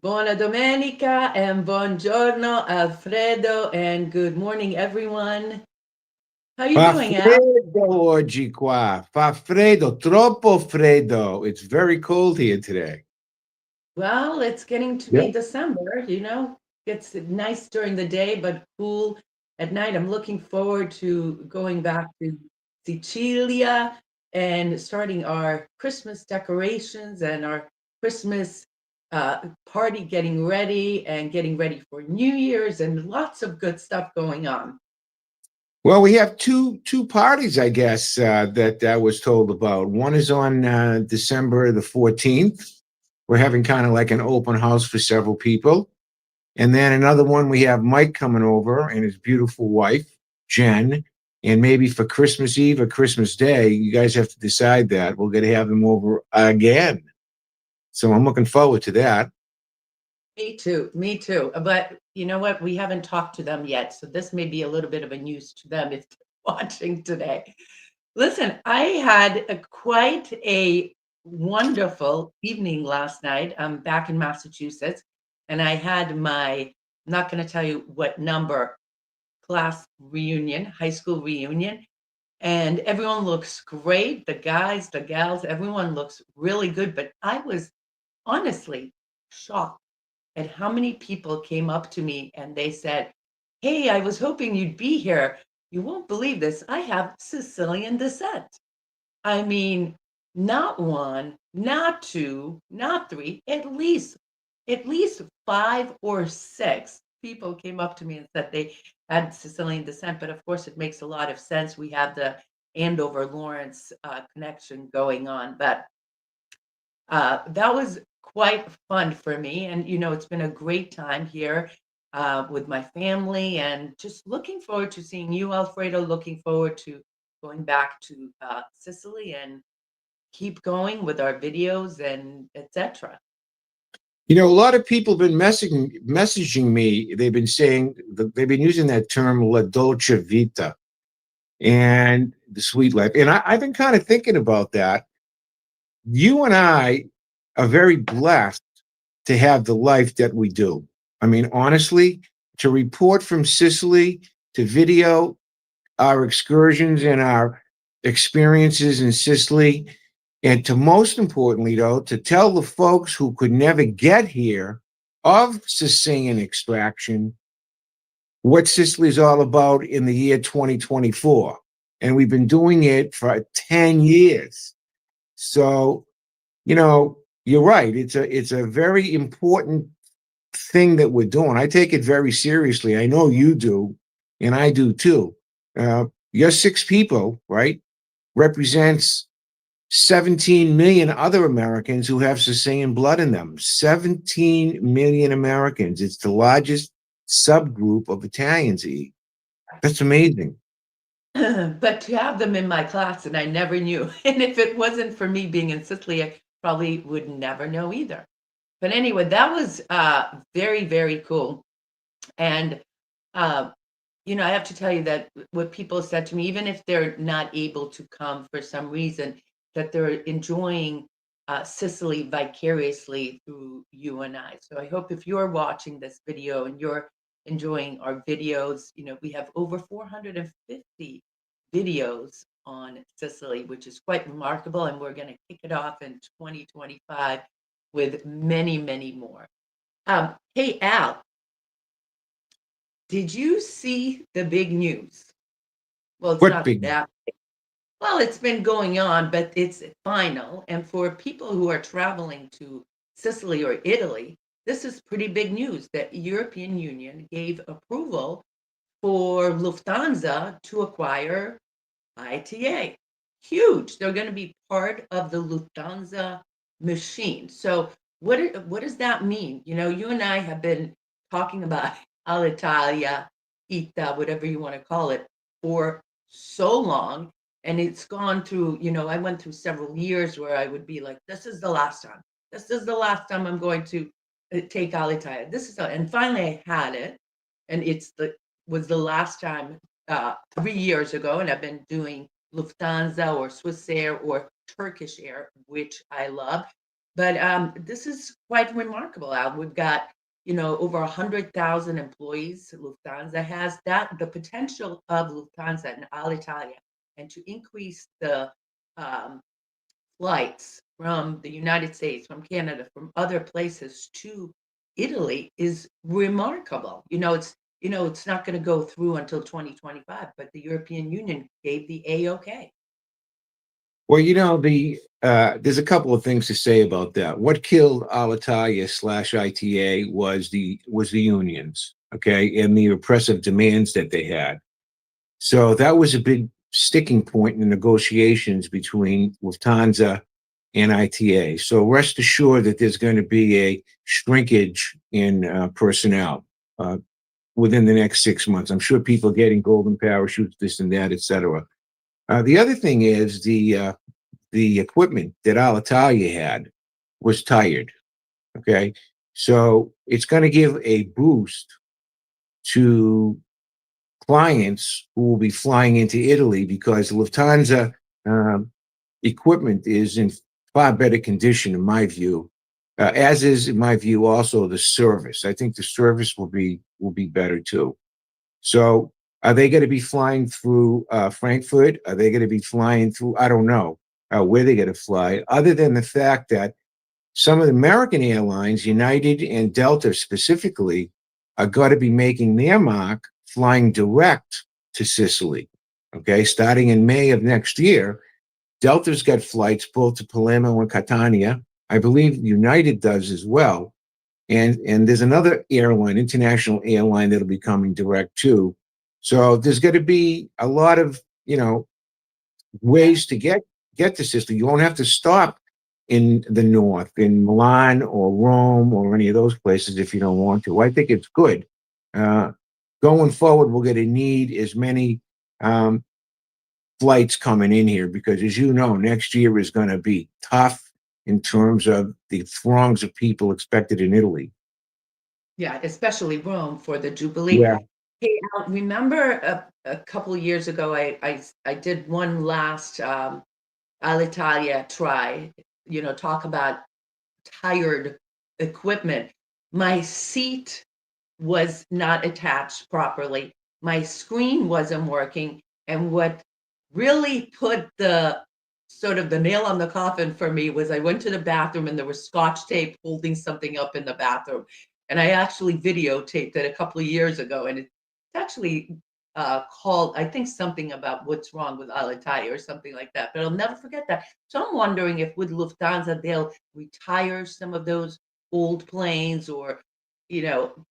Buona domenica and buongiorno, Alfredo, and good morning, everyone. How you Fa doing, Al? freddo oggi qua. Fa freddo, troppo freddo. It's very cold here today. Well, it's getting to Yeah. be December, It's nice during the day, but cool at night. I'm looking forward to going back to Sicilia and starting our Christmas decorations and our Christmas party, getting ready for New Year's and lots of good stuff going on. Well, we have two parties, I guess, that I was told about. One is on December the 14th. We're having kind of like an open house for several people. And then another one, we have Mike coming over and his beautiful wife, Jen. And maybe for Christmas Eve or Christmas Day, you guys have to decide that. We're going to have them over again. So I'm looking forward to that. Me too. Me too. But you know what? We haven't talked to them yet, so this may be a little bit of a news to them if they're watching today. Listen, I had quite a wonderful evening last night. I'm back in Massachusetts, and I had my, I'm not going to tell you what number, class reunion, high school reunion, and everyone looks great. The guys, the gals, everyone looks really good. But I was honestly shocked at how many people came up to me and they said, "Hey, I was hoping you'd be here. You won't believe this. I have Sicilian descent." I mean, not one, not two, not three, at least five or six people came up to me and said they had Sicilian descent. But of course, it makes a lot of sense. We have the Andover Lawrence connection going on. But that was quite fun for me, and, it's been a great time here, with my family and just looking forward to seeing you, Alfredo, looking forward to going back to, Sicily and keep going with our videos and etcetera. You know, a lot of people have been messaging me. They've been saying they've been using that term "la dolce vita" and the sweet life. And I've been kind of thinking about that. You and I are very blessed to have the life that we do. I mean, honestly, to report from Sicily, to video our excursions and our experiences in Sicily, and to most importantly, though, to tell the folks who could never get here of Sicilian extraction what Sicily is all about in the year 2024. And we've been doing it for 10 years. So, you know, you're right. It's a very important thing that we're doing. I take it very seriously. I know you do, and I do too. Your six people, right, represents 17 million other Americans who have Sicilian blood in them. 17 million Americans. It's the largest subgroup of Italians. That's amazing. But to have them in my class, and I never knew, and if it wasn't for me being in Sicily, I probably would never know either. But anyway, that was, very, very cool, and, uh I have to tell you that what people said to me, even if they're not able to come for some reason, that they're enjoying Sicily vicariously through you and I. So I hope if you're watching this video and you're enjoying our videos, we have over 450 videos on Sicily, which is quite remarkable. And we're going to kick it off in 2025 with many, many more. Hey, Al, did you see the big news? Well, it's What not big? that well, it's been going on, but it's final. And for people who are traveling to Sicily or Italy, this is pretty big news that European Union gave approval for Lufthansa to acquire ITA. Huge. They're going to be part of the Lufthansa machine. So what does that mean? You and I have been talking about Alitalia, ITA, whatever you want to call it, for so long. And it's gone through, I went through several years where I would be like, this is the last time. This is the last time I'm going to take Alitalia. And finally I had it. And was the last time 3 years ago. And I've been doing Lufthansa or Swiss Air or Turkish Air, which I love. But this is quite remarkable, Al. We've got, over 100,000 employees. Lufthansa has that, the potential of Lufthansa and Alitalia, and to increase the um, flights from the United States, from Canada, from other places to Italy is remarkable. It's not going to go through until 2025, but the European Union gave the A-OK. Well, there's a couple of things to say about that. What killed Alitalia slash ITA was the unions, okay, and the oppressive demands that they had. So that was a big sticking point in the negotiations between Lufthansa and ITA. So rest assured that there's going to be a shrinkage in personnel uh, within the next 6 months. I'm sure people are getting golden parachutes, this and that, et cetera. The other thing is the equipment that Alitalia had was tired. Okay, so it's going to give a boost to clients who will be flying into Italy because Lufthansa um, equipment is in far better condition, in my view. As is, in my view, also the service. I think the service will be better too. So, are they going to be flying through Frankfurt? Are they going to be flying through? I don't know where they're going to fly. Other than the fact that some of the American airlines, United and Delta specifically, are going to be making their mark flying direct to Sicily. Okay, starting in May of next year, Delta's got flights both to Palermo and Catania. I believe United does as well. And there's another airline, international airline, that'll be coming direct too. So there's going to be a lot of Yeah. ways to get to Sicily. You won't have to stop in the north, in Milan or Rome or any of those places if you don't want to. I think it's good. Uh, Going forward, we're going to need as many um, flights coming in here because, as you know, next year is going to be tough in terms of the throngs of people expected in Italy. Yeah, especially Rome for the Jubilee. Yeah. Hey, remember a couple of years ago, I did one last Alitalia try, talk about tired equipment. My seat was not attached properly. My screen wasn't working. And what really put the sort of the nail on the coffin for me was I went to the bathroom and there was scotch tape holding something up in the bathroom. And I actually videotaped it a couple of years ago. And it's actually called, I think, something about what's wrong with Alitalia or something like that. But I'll never forget that. So I'm wondering if with Lufthansa, they'll retire some of those old planes or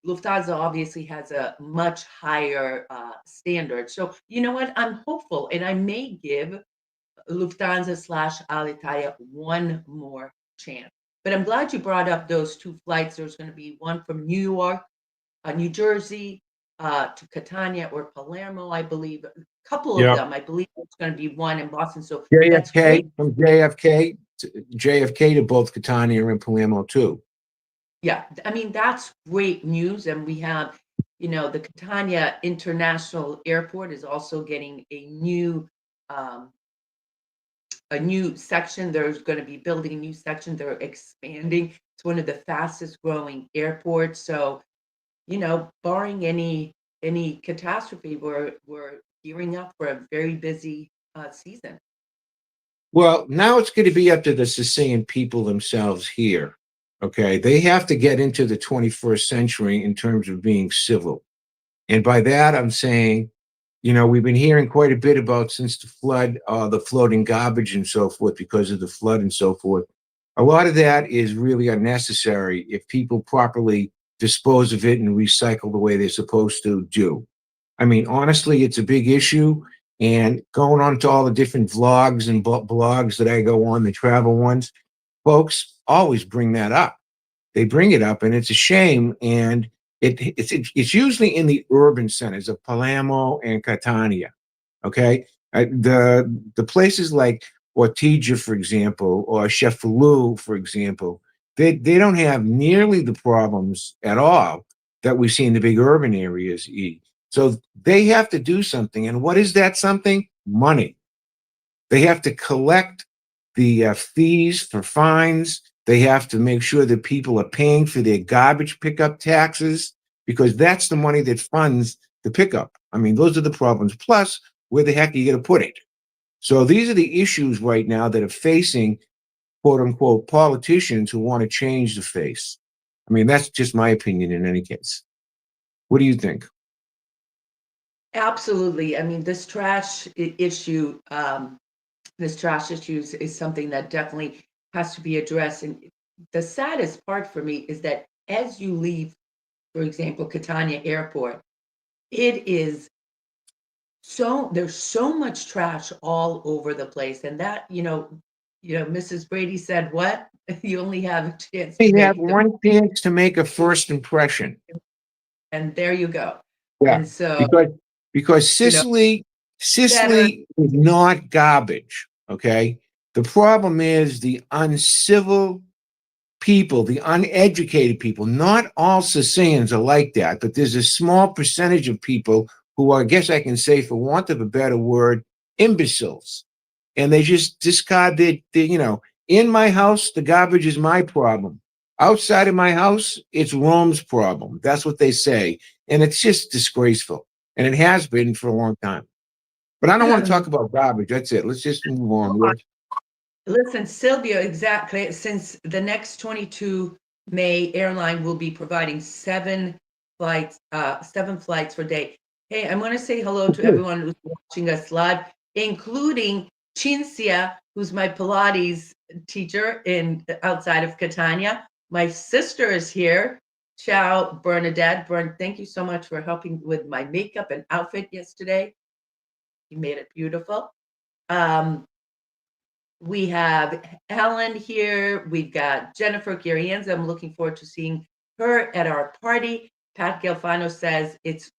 Lufthansa obviously has a much higher standard. So you know what? I'm hopeful, and I may give Lufthansa slash Alitalia one more chance. But I'm glad you brought up those two flights. There's going to be one from New York, New Jersey, to Catania or Palermo, I believe. A couple of Yep. them. I believe it's going to be one in Boston. So that's great. JFK from JFK to both Catania and Palermo too. Yeah, I mean, that's great news. And we have, the Catania International Airport is also getting um, a new section. There's going to be building a new section. They're expanding. It's one of the fastest growing airports. So, barring any catastrophe, we're gearing up for a very busy season. Well, now it's going to be up to the Sicilian people themselves here. Okay, they have to get into the 21st century in terms of being civil. And by that, I'm saying, we've been hearing quite a bit about since the flood, the floating garbage and so forth because of the flood and so forth. A lot of that is really unnecessary if people properly dispose of it and recycle the way they're supposed to do. I mean, honestly, it's a big issue. And going on to all the different vlogs and blogs that I go on, the travel ones, folks always bring that up. They bring it up, and it's a shame. And it's usually in the urban centers of Palermo and Catania. Okay, the places like Ortigia, for example, or Cefalù, for example, they don't have nearly the problems at all that we see in the big urban areas. So they have to do something, and what is that something? Money. They have to collect the fees for fines They have to make sure that people are paying for their garbage pickup taxes because that's the money that funds the pickup. I mean, those are the problems. Plus, where the heck are you going to put it? So these are the issues right now that are facing quote unquote politicians who want to change the face. I mean, that's just my opinion in any case. What do you think? Absolutely. I mean, issue, this trash issue is something that definitely has to be addressed. And the saddest part for me is that as you leave, for example, Catania Airport, it is there's so much trash all over the place. And that, Mrs. Brady said, what? You only have a chance to We have make one chance to make a first impression. and there you go. Yeah, And so, because you know, better. Sicily is not garbage. Okay, the problem is the uncivil people, the uneducated people. Not all Sicilians are like that, but there's a small percentage of people who are, I guess I can say, for want of a better word, imbeciles, and they just discard in my house, the garbage is my problem. Outside of my house, it's Rome's problem. That's what they say. And it's just disgraceful. And it has been for a long time. But I don't want to talk about garbage. That's it. Let's just move on. Listen, Sylvia, exactly. Since the next 22 May, Airline will be providing seven flights per day. Hey, I'm going to say hello to everyone who's watching us live, including Cinzia, who's my Pilates teacher outside of Catania. My sister is here. Ciao, Bernadette. Thank you so much for helping with my makeup and outfit yesterday. You made it beautiful. We have Helen here. We've got Jennifer Garienza. I'm looking forward to seeing her at our party. Pat Gelfano says it's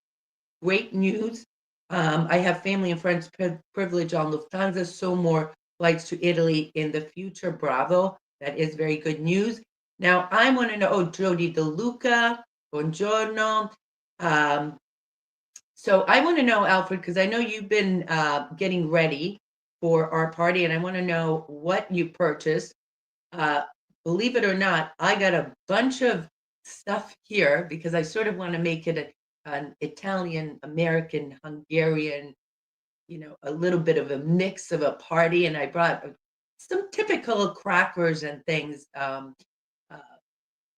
great news. I have family and friends privilege on Lufthansa, so more flights to Italy in the future. Bravo. That is very good news. Now, I want to know, Jody DeLuca, buongiorno. So I want to know, Alfred, because I know you've been getting ready for our party, and I want to know what you purchased. Uh, Believe it or not, I got a bunch of stuff here because I sort of want to make it an Italian, American, Hungarian, a little bit of a mix of a party. And I brought some typical crackers and things uh,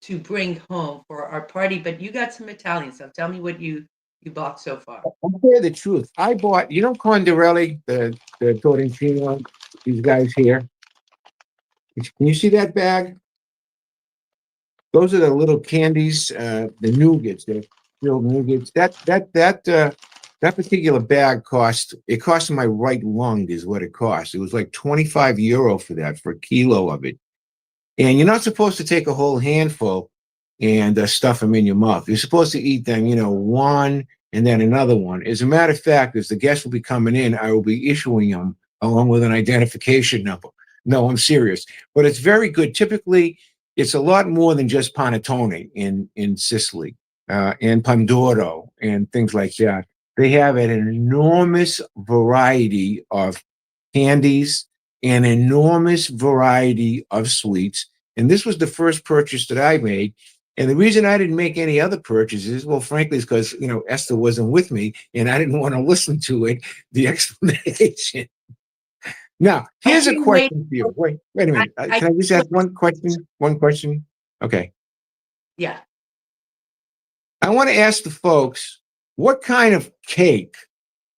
to bring home for our party. But you got some Italian stuff. Tell me what you bought so far. I'll tell you the truth. I bought, Condarelli, the Torrentino, these guys here. Can you see that bag? Those are the little candies, the nougats, the filled nougats. That particular bag cost my right lung is what it cost. It was like 25 euro for that, for a kilo of it. And you're not supposed to take a whole handful and stuff them in your mouth. You're supposed to eat them, one and then another one. As a matter of fact, as the guests will be coming in, I will be issuing them along with an identification number. No, I'm serious. But it's very good. Typically, it's a lot more than just panettone in Sicily and pandoro and things like that. They have an enormous variety of candies, an enormous variety of sweets. And this was the first purchase that I made. And the reason I didn't make any other purchases, well, frankly, is because, Esther wasn't with me and I didn't want to listen to it, the explanation. Now, here's a Okay, wait. question for you. Wait a minute. I Can I just ask one question? One question? Okay. Yeah. I want to ask the folks, what kind of cake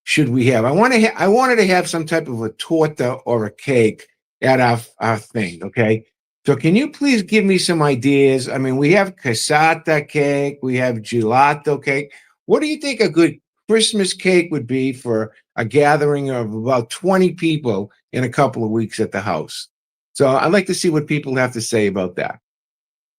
should we have? I wanted to have some type of a torta or a cake at our thing. Okay. So can you please give me some ideas? I mean, we have cassata cake, we have gelato cake. What do you think a good Christmas cake would be for a gathering of about 20 people in a couple of weeks at the house? So I'd like to see what people have to say about that.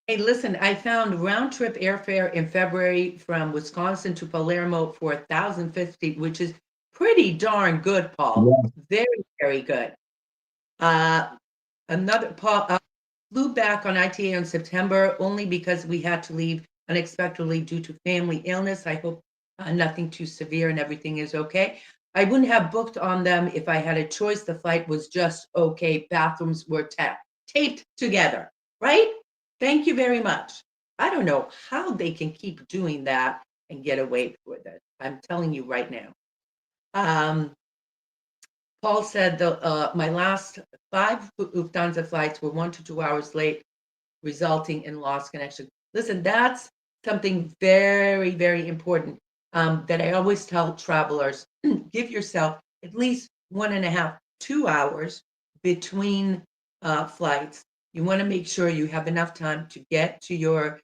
Hey, listen, I found round trip airfare in February from Wisconsin to Palermo for 1,050, which is pretty darn good, Paul. Yeah. Very, very good. Uh, Another Paul flew back on ITA in September only because we had to leave unexpectedly due to family illness. I hope nothing too severe and everything is okay. I wouldn't have booked on them if I had a choice. The flight was just okay. Bathrooms were taped together. right? Thank you very much. I don't know how they can keep doing that and get away with it. I'm telling you right now. Um, Paul said my last 5 Lufthansa flights were 1 to 2 hours late, resulting in lost connection. Listen, that's something very, very important that I always tell travelers. Give yourself at least 1.5, 2 hours between flights. You want to make sure you have enough time to get to your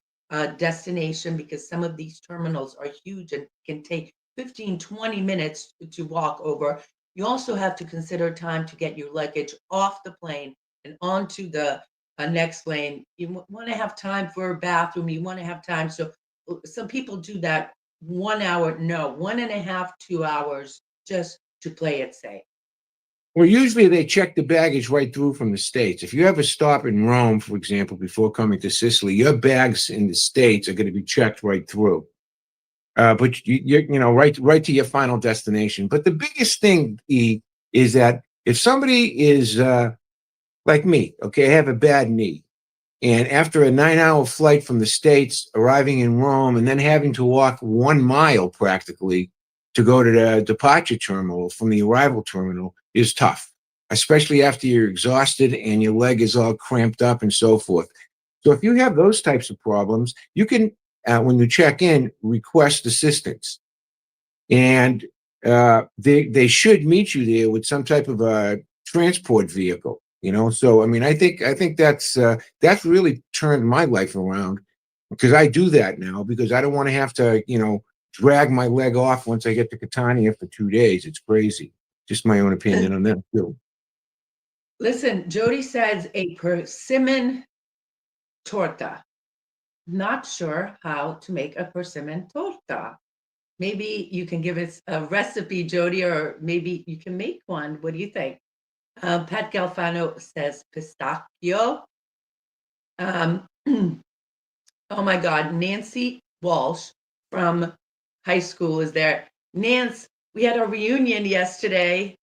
destination, because some of these terminals are huge and can take 15, 20 minutes to walk over. You also have to consider time to get your luggage off the plane and onto the next lane. You want to have time for a bathroom. You want to have time. So some people do that 1 hour, no, 1.5, 2 hours just to play it safe. Well, usually they check the baggage right through from the States. If you have a stop in Rome, for example, before coming to Sicily, your bags in the States are going to be checked right through. But you know, right to your final destination. But the biggest thing, E, is that if somebody is like me, okay, I have a bad knee, and after a 9-hour flight from the States, arriving in Rome, and then having to walk 1 mile practically to go to the departure terminal from the arrival terminal is tough, especially after you're exhausted and your leg is all cramped up and so forth. So if you have those types of problems, you can, when you check in, request assistance. And they should meet you there with some type of a transport vehicle. You know, so I mean, I think that's really turned my life around, because I do that now because I don't want to have to, you know, drag my leg off once I get to Catania for 2 days. It's crazy. Just my own opinion on that too. Listen, Jody says a persimmon torta. Not sure how to make a persimmon torta. Maybe you can give us a recipe, Jody, or maybe you can make one. What do you think? Pat Galfano says pistachio. Um, oh my God, Nancy Walsh from high school is there. Nance, we had a reunion yesterday.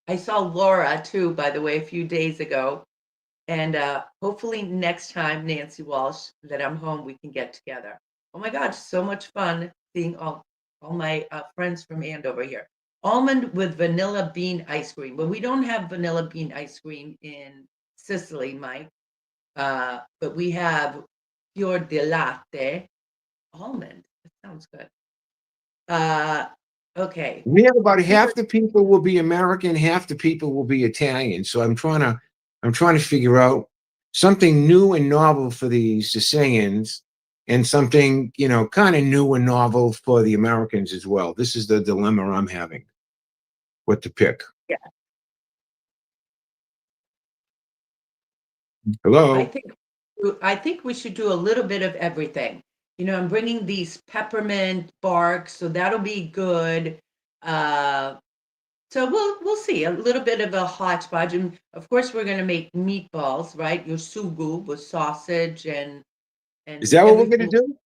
I saw Laura too, by the way, a few days ago. And hopefully next time, Nancy Walsh, that I'm home, we can get together. Oh my God, so much fun seeing all my friends from Andover here. Almond with vanilla bean ice cream. Well, we don't have vanilla bean ice cream in Sicily, Mike, but we have fior di latte almond. That sounds good. Uh, okay. We have about Super. half the people will be American, half the people will be Italian. So I'm trying to figure out something new and novel for the Sicilians, and something, you know, kind of new and novel for the Americans as well. This is the dilemma I'm having. What to pick? Yeah, I Hello. think I think we should do a little bit of everything. You know, I'm bringing these peppermint barks, so that'll be good. Uh, so we'll see a little bit of a hodgepodge, and of course we're going to make meatballs, right? Your sugu with sausage Is and that what we're going to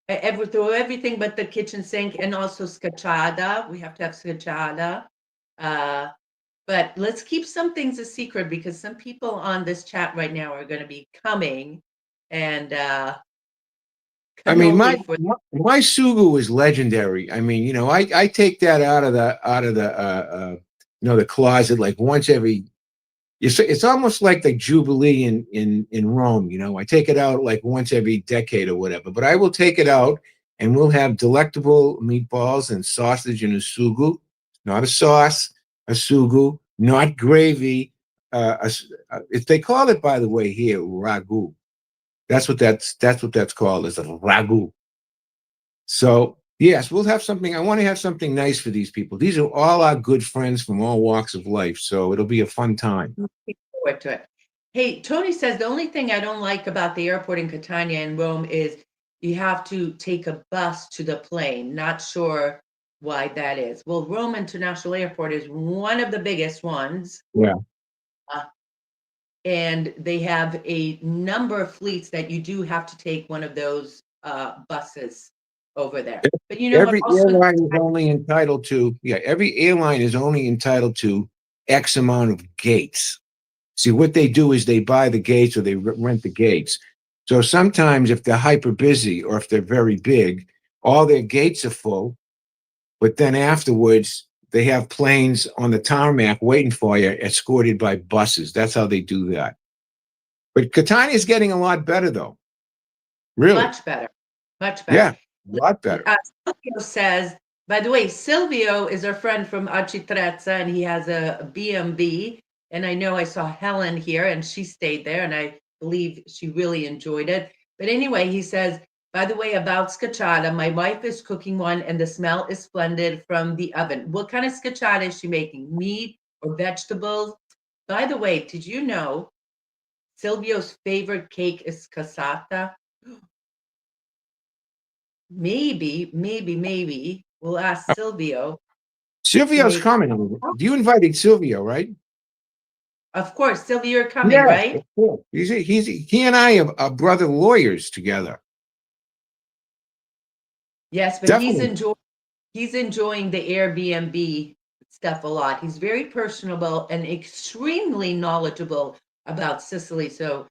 everything, do? everything but the kitchen sink, and also scacciata. We have to have scacciata. Uh, but let's keep some things a secret, because some people on this chat right now are going to be coming and I mean, my cannoli for. my, my Sugu is legendary. I mean, you know, I take that out of the the closet like once every. It's almost like the Jubilee in Rome. You know, I take it out like once every decade or whatever. But I will take it out, and we'll have delectable meatballs and sausage in a Sugu, not a sauce, a Sugu, not gravy. If they call it, by the way, here ragu. That's what that's called, is a ragu. So yes, we'll have something. I want to have something nice for these people. These are all our good friends from all walks of life. So it'll be a fun time. Looking forward to it. Hey, Tony says the only thing I don't like about the airport in Catania and Rome is you have to take a bus to the plane. Not sure why that is. Well, Rome International Airport is one of the biggest ones, Yeah. uh, and they have a number of fleets that you do have to take one of those buses over there. But you know what? Every Also, airline is only entitled to, yeah, every airline is only entitled to X amount of gates. See, what they do is they buy the gates or they rent the gates. So sometimes if they're hyper busy or if they're very big, all their gates are full. But then afterwards, they have planes on the tarmac waiting for you, escorted by buses. That's how they do that. But Catania is getting a lot better, though. Really? Much better. Much better. Yeah, a lot better. Silvio says, by the way, Silvio is our friend from Acitrezza, and he has a B&B. And I know I saw Helen here, and she stayed there, and I believe she really enjoyed it. But anyway, he says, by the way, about scacciata, my wife is cooking one, and the smell is splendid from the oven. What kind of scacciata is she making? Meat or vegetables? By the way, did you know Silvio's favorite cake is cassata? Maybe we'll ask Silvio to Silvio's make. coming. You invited Silvio, right? Of course, Silvio, you're coming, Yes, right? of course. He and I are brother lawyers together. Yes, but Definitely. he's enjoying the Airbnb stuff a lot. He's very personable and extremely knowledgeable about Sicily. So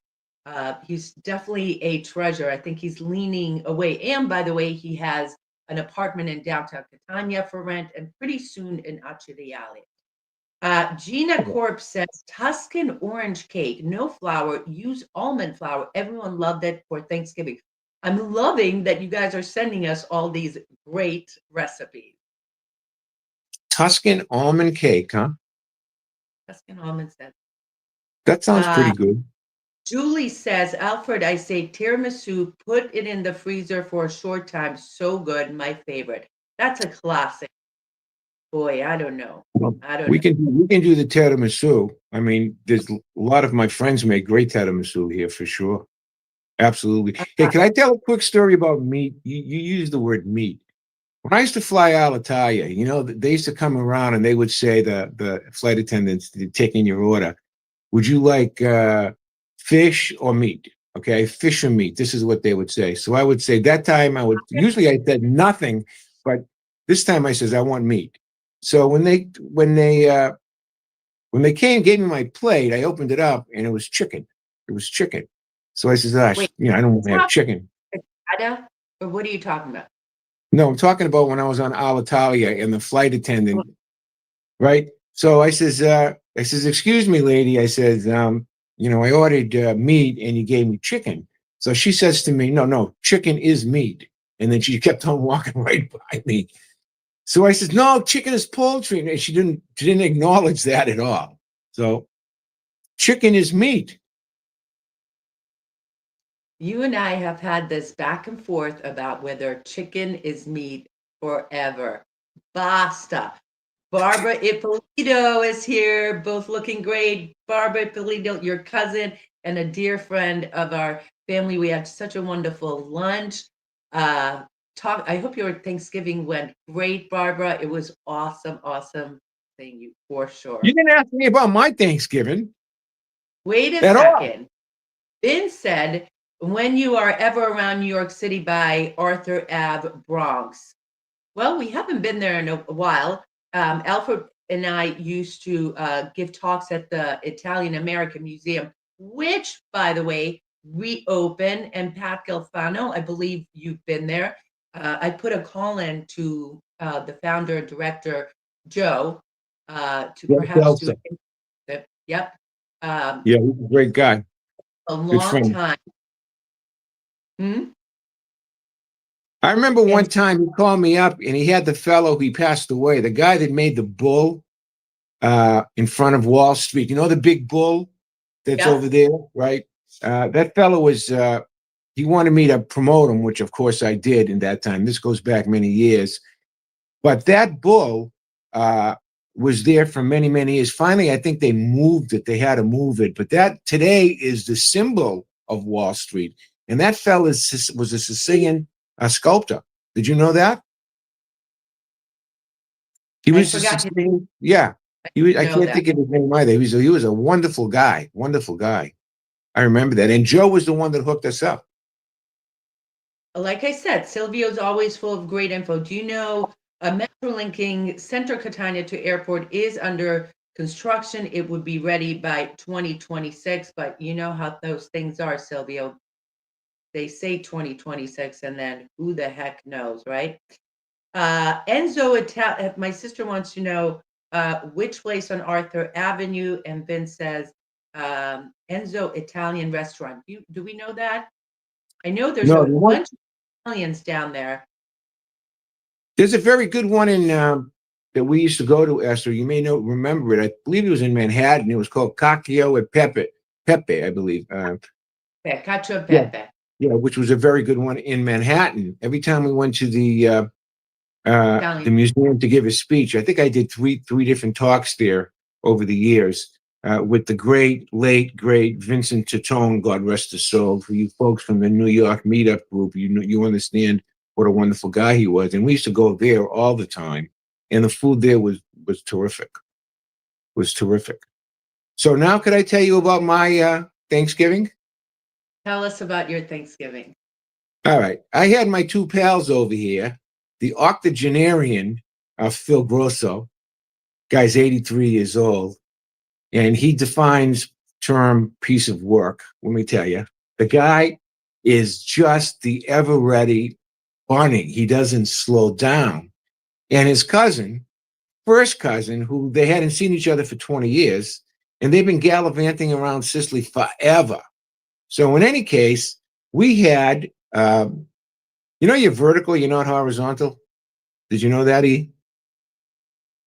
he's definitely a treasure. I think he's leaning away. And by the way, he has an apartment in downtown Catania for rent and pretty soon in Acciaiale. Gina Corp says Tuscan orange cake, no flour, use almond flour. Everyone loved it for Thanksgiving. I'm loving that you guys are sending us all these great recipes. Tuscan almond cake, huh? Tuscan almond says. That sounds Uh, pretty good. Julie says, Alfred, I say tiramisu, put it in the freezer for a short time. So good, my favorite. That's a classic. Boy, I don't know. Well, I don't we know. can do the tiramisu. I mean, there's a lot of my friends make great tiramisu here for sure. Absolutely. Hey, Uh, can I tell a quick story about meat? You use the word meat. When I used to fly Alitalia, they used to come around and they would say the flight attendants taking your order, would you like fish or meat? Okay, fish or meat. This is what they would say. So I would say that time usually I said nothing, but this time I says I want meat. So when they came, gave me my plate, I opened it up and it was chicken. It was chicken. So I says, wait, I don't want to have chicken. Ada, or what are you talking about? No, I'm talking about when I was on Alitalia and the flight attendant, right? So I says, excuse me, lady. I says, I ordered meat and you gave me chicken. So she says to me, no, chicken is meat. And then she kept on walking right by me. So I says, no, chicken is poultry. And she didn't acknowledge that at all. So chicken is meat. You and I have had this back and forth about whether chicken is meat forever. Basta. Barbara Ippolito is here, both looking great. Barbara Ippolito, your cousin and a dear friend of our family. We had such a wonderful lunch. I hope your Thanksgiving went great, Barbara. It was awesome seeing you for You sure. didn't ask me about my Thanksgiving Wait a at all. second. Ben said, when you are ever around New York City by Arthur Ave, Bronx. Well, we haven't been there in a while. Alfred and I used to give talks at the Italian American Museum, which, by the way, reopened. And Pat Galfano, I believe you've been there. I put a call in to the founder and director, Joe, to Yeah, perhaps do Elsa. it. Yep. Um, Yeah, he's a great guy. a Good long friend. time. Hmm? I remember one And time he called me up and he had the fellow who passed away, the guy that made the bull in front of Wall Street. You know the big bull that's yep. over there, right? That fellow he wanted me to promote him, which of course I did in that time. This goes back many years. But that bull was there for many, many years. Finally, I think they moved it. They had to move it. But that today is the symbol of Wall Street. And that fellow was a Sicilian sculptor. Did you know that? He I was a forgot his Sicilian. Yeah. He was, I know can't that. think of his name either. He was a wonderful guy. Wonderful guy. I remember that. And Joe was the one that hooked us up. Like I said, Silvio's always full of great info. Do you know Metro linking Center Catania to airport is under construction. It would be ready by 2026, but you know how those things are, Silvio. They say 2026, and then who the heck knows, right? My sister wants to know which place on Arthur Avenue, and Vince says Enzo Italian restaurant. Do we know that? I know there's No, a bunch of Italians down there. there's a very good one in that we used to go to, Esther. You may know remember it. I believe it was in Manhattan. It was called Cacio e Pepe. Pepe, I believe. Cacio e Yeah, Pepe. yeah, which was a very good one in Manhattan. Every time we went to the museum to give a speech, I think I did three different talks there over the years with the late great Vincent Titone, God rest his soul. For you folks from the New York meetup group, you understand what a wonderful guy he was, and we used to go there all the time, and the food there was terrific. Was terrific. So now, could I tell you about my Thanksgiving? Tell us about your Thanksgiving. All right. I had my two pals over here, the octogenarian, Phil Grosso, guy's 83 years old, and he defines term piece of work. Let me tell you, the guy is just the ever ready bunny. He doesn't slow down. And his cousin, first cousin, who they hadn't seen each other for 20 years, and they've been gallivanting around Sicily forever. So in any case, we had, you're vertical, you're not horizontal. Did you know that, E?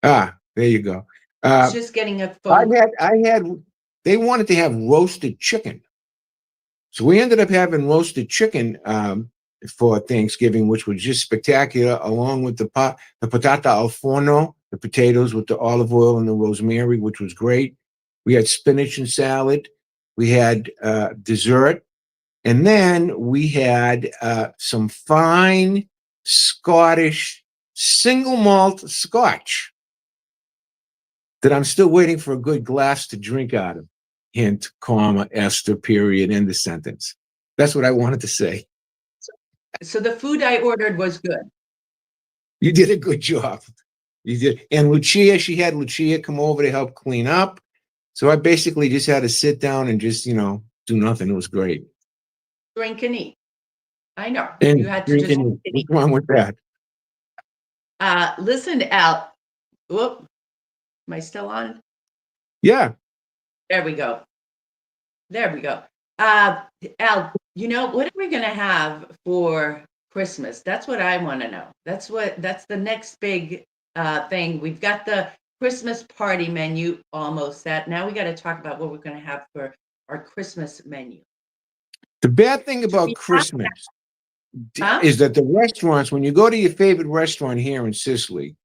Ah, there you go. It's just getting a phone. They wanted to have roasted chicken. So we ended up having roasted chicken for Thanksgiving, which was just spectacular, along with the patata al forno, the potatoes with the olive oil and the rosemary, which was great. We had spinach and salad. We had dessert. And then we had some fine Scottish single malt scotch that I'm still waiting for a good glass to drink out of. Hint, comma, Esther, period, end of sentence. That's what I wanted to say. So the food I ordered was good. You did a good job. You did. And she had Lucia come over to help clean up. So I basically just had to sit down and just, do nothing. It was great. Drink and eat. I know. And you had to just what's wrong with that? Listen, Al. Whoop. Am I still on? Yeah. There we go. Al, what are we going to have for Christmas? That's what I want to know. That's the next big thing. We've got the Christmas party menu almost set. Now we got to talk about what we're going to have for our Christmas menu. The bad thing about Christmas is that the restaurants, when you go to your favorite restaurant here in Sicily,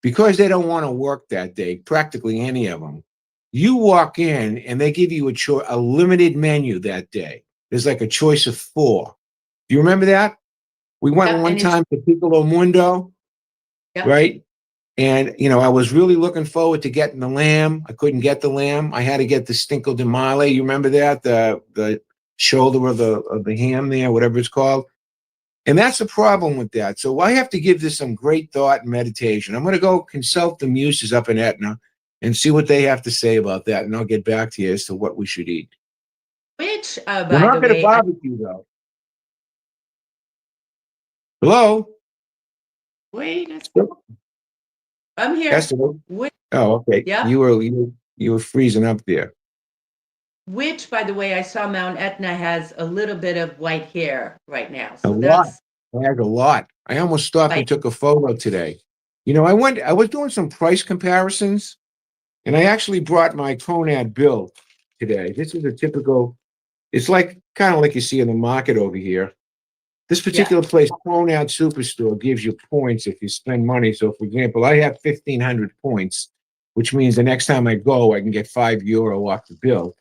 because they don't want to work that day, practically any of them, you walk in and they give you a limited menu that day. There's like a choice of 4. Do you remember that? We went one time to Piccolo Mundo, right? And, I was really looking forward to getting the lamb. I couldn't get the lamb. I had to get the Stinco di Male. You remember that? The shoulder of the ham there, whatever it's called. And that's the problem with that. So I have to give this some great thought and meditation. I'm going to go consult the muses up in Etna and see what they have to say about that. And I'll get back to you as to what we should eat. Which, we're not going to barbecue, though. Hello? Wait a second. I'm here. Oh, okay. Yeah. You were freezing up there. Which, by the way, I saw Mount Etna has a little bit of white hair right now. So It has a lot. I almost stopped and took a photo today. I was doing some price comparisons, and I actually brought my Conad bill today. This is a typical, it's like kind of like you see in the market over here. This particular place, Conad Superstore, gives you points if you spend money. So, for example, I have 1,500 points, which means the next time I go, I can get €5 off the bill.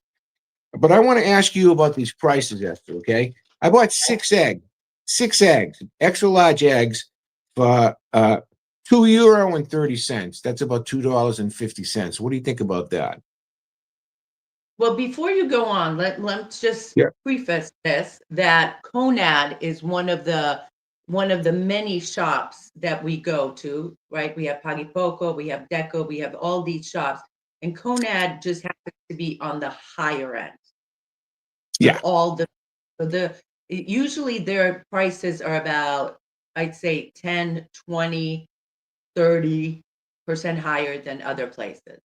But I want to ask you about these prices, Esther, okay? I bought 6 eggs, extra large eggs for €2.30. That's about $2.50. What do you think about that? Well, before you go on, let's just preface this that Conad is one of the many shops that we go to, right? We have Pagipoco, we have Deco, we have all these shops. and Conad just happens to be on the higher end of Yeah. all the usually their prices are about, I'd say 10, 20, 30% higher than other places.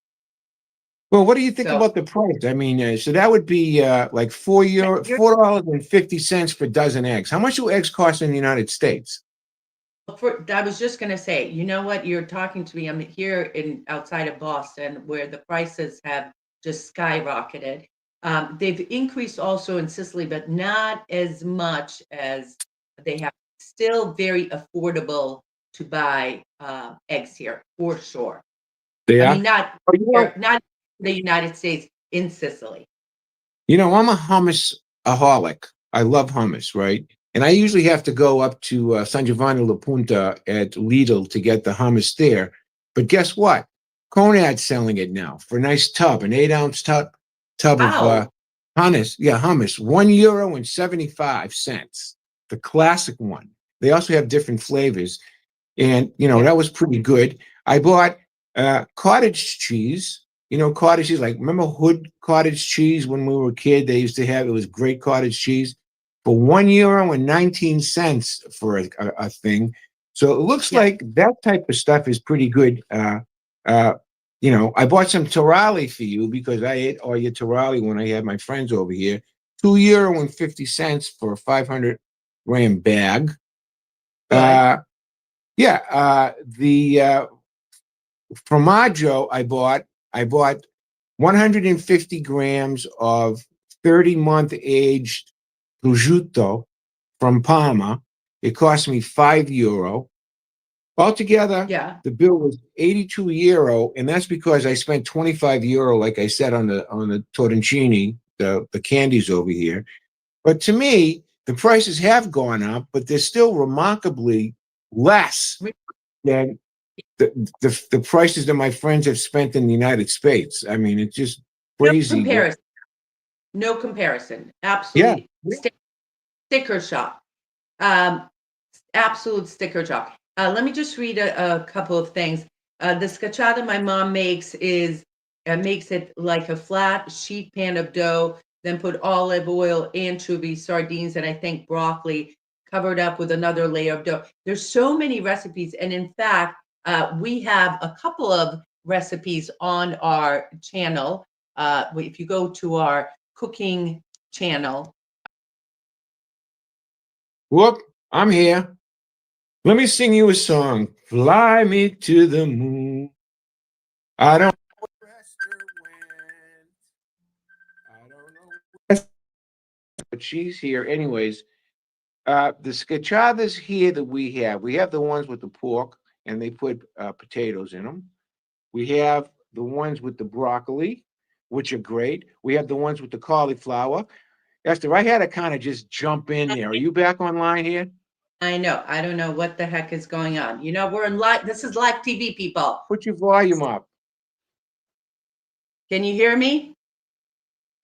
Well, what do you think So about the price? I mean, so that would be like €4, you're $4.50 for a dozen eggs. How much do eggs cost in the United States? I was just gonna say, you know what? You're talking to me. I'm here in outside of Boston where the prices have just skyrocketed. They've increased also in Sicily, but not as much as they have. Still very affordable to buy eggs here for sure. They I are. mean, not Oh, here, not the United States, in Sicily. I'm a hummus-aholic. I love hummus, right? And I usually have to go up to San Giovanni La Punta at Lidl to get the hummus there. But guess what? Conad's selling it now for a nice tub, an 8-ounce tub of Wow. hummus. Yeah, hummus, €1.75, the classic one. They also have different flavors. And, Yeah. that was pretty good. I bought cottage cheese. Cottage cheese, like remember Hood cottage cheese when we were a kid? They used to have it was great cottage cheese for €1.19 for a thing. So it looks Yeah. like that type of stuff is pretty good. I bought some Torali for you because I ate all your Torali when I had my friends over here. €2.50 for a 500-gram bag. Good. Yeah, the formaggio I bought 150 grams of 30-month aged prosciutto from Parma. It cost me €5. Altogether, Yeah. the bill was €82, and that's because I spent €25, like I said, on the tortoncini, the candies over here. But to me, the prices have gone up, but they're still remarkably less than the prices that my friends have spent in the United States. I mean, it's just No crazy. comparison. No comparison. Yeah. Absolutely. Sticker shock. Um, absolute sticker shock. Let me just read a couple of things. The scacciata my mom makes it like a flat sheet pan of dough, then put olive oil, anchovies, sardines, and I think broccoli covered up with another layer of dough. There's so many recipes, and in fact, we have a couple of recipes on our channel. If you go to our cooking channel, Whoop, I'm here. Let me sing you a song. Fly me to the moon. I don't know where Esther went. I don't know where Esther, but she's here. Anyways, the scacciatas here that we have the ones with the pork and they put potatoes in them. We have the ones with the broccoli, which are great. We have the ones with the cauliflower. Esther, I had to kind of just jump in there. Are you back online here? I know. I don't know what the heck is going on. We're in live. This is live TV, people. Put your volume up. Can you hear me?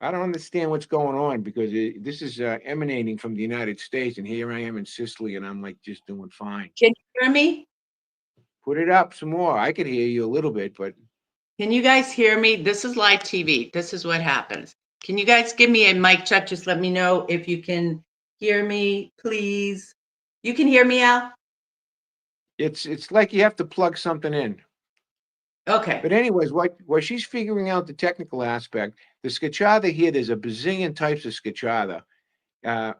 I don't understand what's going on because this is emanating from the United States, and here I am in Sicily, and I'm like just doing fine. Can you hear me? Put it up some more. I could hear you a little bit, but Can you guys hear me? This is live TV. This is what happens. Can you guys give me a mic check? Just let me know if you can hear me, please. You can hear me, Al? it's like you have to plug something in. Okay. But anyways, what she's figuring out the technical aspect, the scacciata here, there's a bazillion types of scacciata. Uh,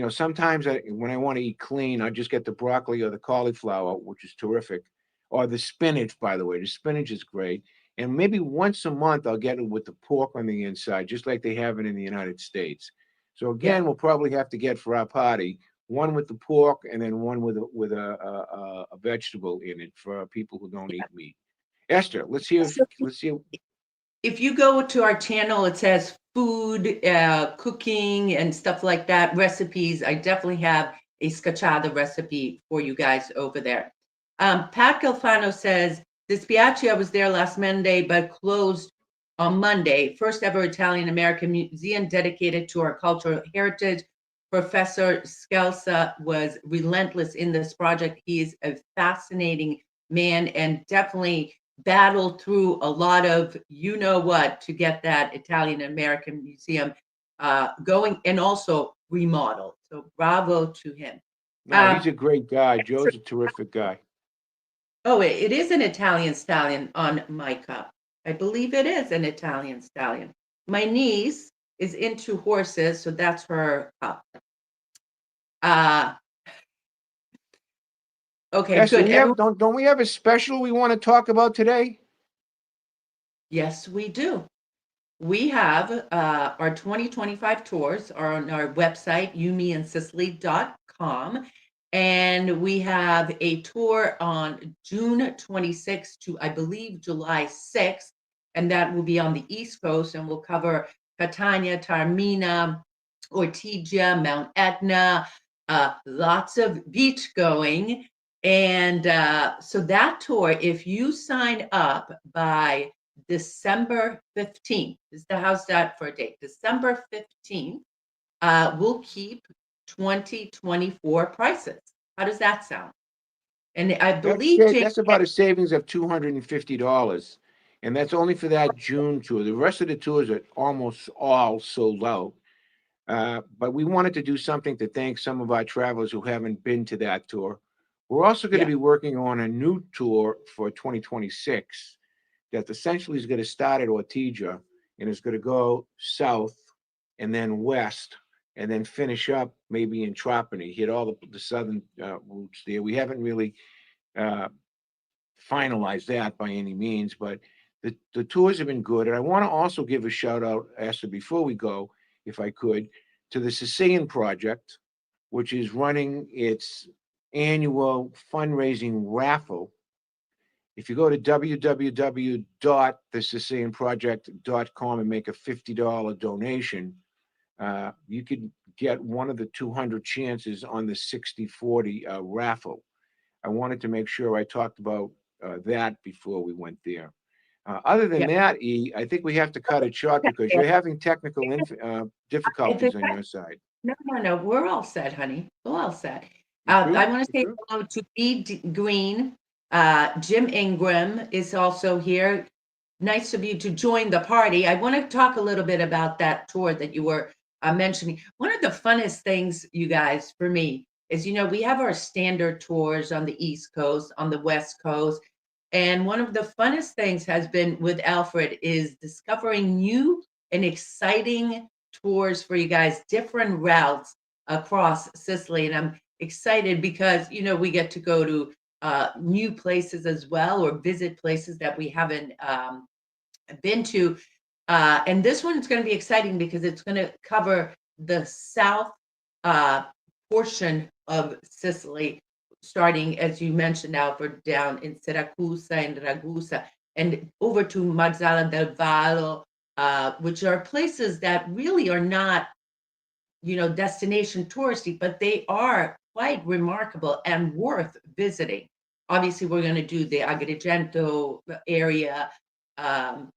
sometimes when I want to eat clean, I just get the broccoli or the cauliflower, which is terrific, or the spinach. By the way, the spinach is great. And maybe once a month, I'll get it with the pork on the inside, just like they have it in the United States. So Yeah. again, we'll probably have to get for our party one with the pork and then one with a vegetable in it for people who don't eat meat. Esther, So let's hear. if you go to our channel, it says food, cooking, and stuff like that, recipes. I definitely have a scacciata recipe for you guys over there. Pat Galfano says, Dispiace, I was there last Monday, but closed on Monday. First ever Italian American museum dedicated to our cultural heritage. Professor Scalza was relentless in this project. He is a fascinating man and definitely battled through a lot of you know what to get that Italian American Museum going and also remodeled. So bravo to him. No, he's Um, a great guy. Joe's a terrific guy. oh, it is an Italian stallion on my cup. I believe it is an Italian stallion. My niece is into horses, so that's her cup. Uh, okay, Esther, good. we have don't we have a special we want to talk about today? Yes, we do. We have our 2025 tours are on our website, youmeandsicily.com. And we have a tour on June 26th to, I believe, July 6th. And that will be on the East Coast. And we'll cover Catania, Taormina, Ortigia, Mount Etna, lots of beach going. And so that tour, if you sign up by December 15th, is the how's that for a date? December 15th, we'll keep 2024 prices. How does that sound? And I believe, Jane, That's about a savings of $250, and that's only for that June tour. The rest of the tours are almost all sold out. But we wanted to do something to thank some of our travelers who haven't been to that tour. We're also going to yeah, be working on a new tour for 2026 that essentially is going to start at Ortigia and is going to go south and then west and then finish up maybe in Trapani, hit all the southern routes there. We haven't really uh, finalized that by any means, but the tours have been good. And I want to also give a shout out, Esther, before we go, if I could, to the Sicilian project, which is running its annual fundraising raffle. If you go to www.thesicilianproject.com and make a $50 donation, you could get one of the 200 chances on the 60/40 raffle. I wanted to make sure I talked about that before we went there. Other than yeah. that, I think we have to cut it short because you're having technical difficulties on your side. No, no, no. We're all set, honey. We're all set. You I sure? want to You say sure? hello to B. Green. Jim Ingram is also here. Nice of you to join the party. I want to talk a little bit about that tour that you were mentioning. One of the funnest things, you guys, for me is, we have our standard tours on the East Coast, on the West Coast. And one of the funnest things has been with Alfred is discovering new and exciting tours for you guys, different routes across Sicily. And I'm excited because, we get to go to new places as well or visit places that we haven't been to. And this one is going to be exciting because it's going to cover the south uh, portion of Sicily, starting, as you mentioned, Alfred, down in Siracusa and Ragusa, and over to Marzala del Vallo, which are places that really are not, destination touristy, but they are quite remarkable and worth visiting. Obviously, we're going to do the Agrigento area. Down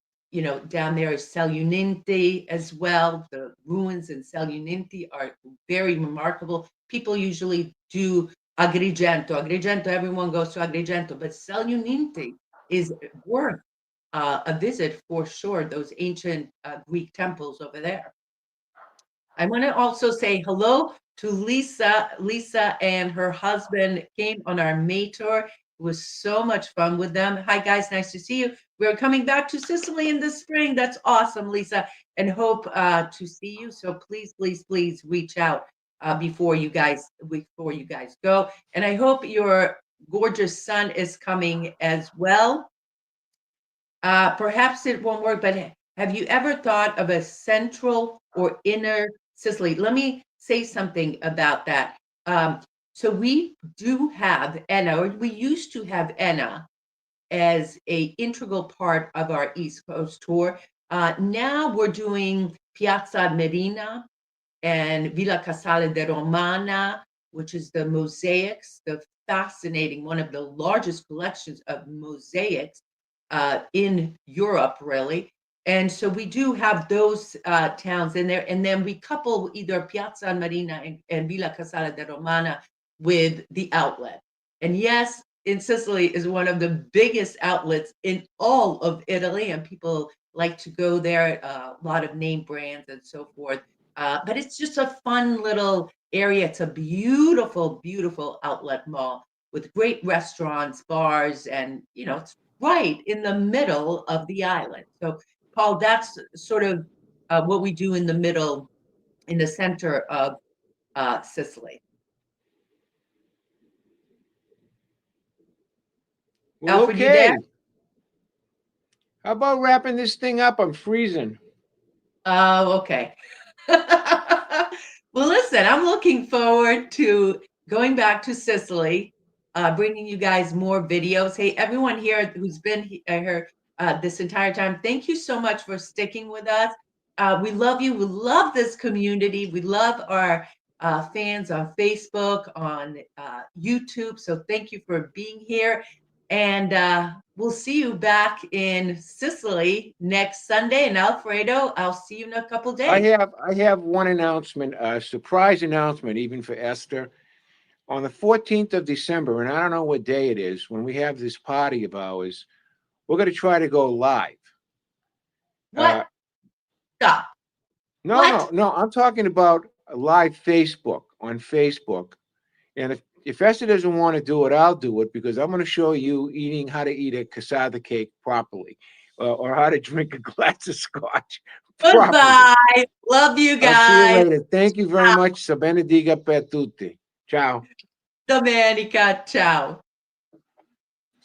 there is Saliuninte as well. The ruins in Saliuninte are very remarkable. People usually do Agrigento. Agrigento, everyone goes to Agrigento, but Saliuninte is worth a visit for sure. Those ancient Greek temples over there. I want to also say hello to Lisa. Lisa and her husband came on our May tour. It was so much fun with them. Hi, guys. Nice to see you. We're coming back to Sicily in the spring. That's awesome, Lisa, and hope to see you. So please, please, please reach out before you guys go. And I hope your gorgeous son is coming as well. Perhaps it won't work, but have you ever thought of a central or inner Sicily? Let me say something about that. So we do have Enna, or we used to have Enna as a integral part of our East Coast tour. Now we're doing Piazza Marina and Villa Casale de Romana, which is the mosaics, the fascinating, one of the largest collections of mosaics in Europe, really. And so we do have those towns in there. And then we couple either Piazza Marina and Villa Casale de Romana with the outlet. And yes, in Sicily is one of the biggest outlets in all of Italy, and people like to go there. A lot of name brands and so forth. But it's just a fun little area. It's a beautiful, beautiful outlet mall with great restaurants, bars, and it's right in the middle of the island. So, Paul, that's sort of what we do in the middle, in the center of Sicily. Well, Alfred, you there? okay. How about wrapping this thing up? I'm freezing. Oh, okay. Well, listen, I'm looking forward to going back to Sicily, bringing you guys more videos. Hey, everyone here who's been here this entire time, thank you so much for sticking with us. We love you. We love this community. We love our fans on Facebook, on YouTube. So thank you for being here. And we'll see you back in Sicily next Sunday. And Alfredo, I'll see you in a couple days. I have one announcement, a surprise announcement, even for Esther. On the 14th of December, and I don't know what day it is, when we have this party of ours, we're going to try to go live. What? Stop. No, What? no, no. I'm talking about a live Facebook on Facebook. And if Esther doesn't want to do it, I'll do it because I'm going to show you how to eat a cassava cake properly, or how to drink a glass of scotch properly. Goodbye. Love you I'll see you guys. later. Thank you very much. Se benedica per tutti. Ciao. Domenica. Ciao.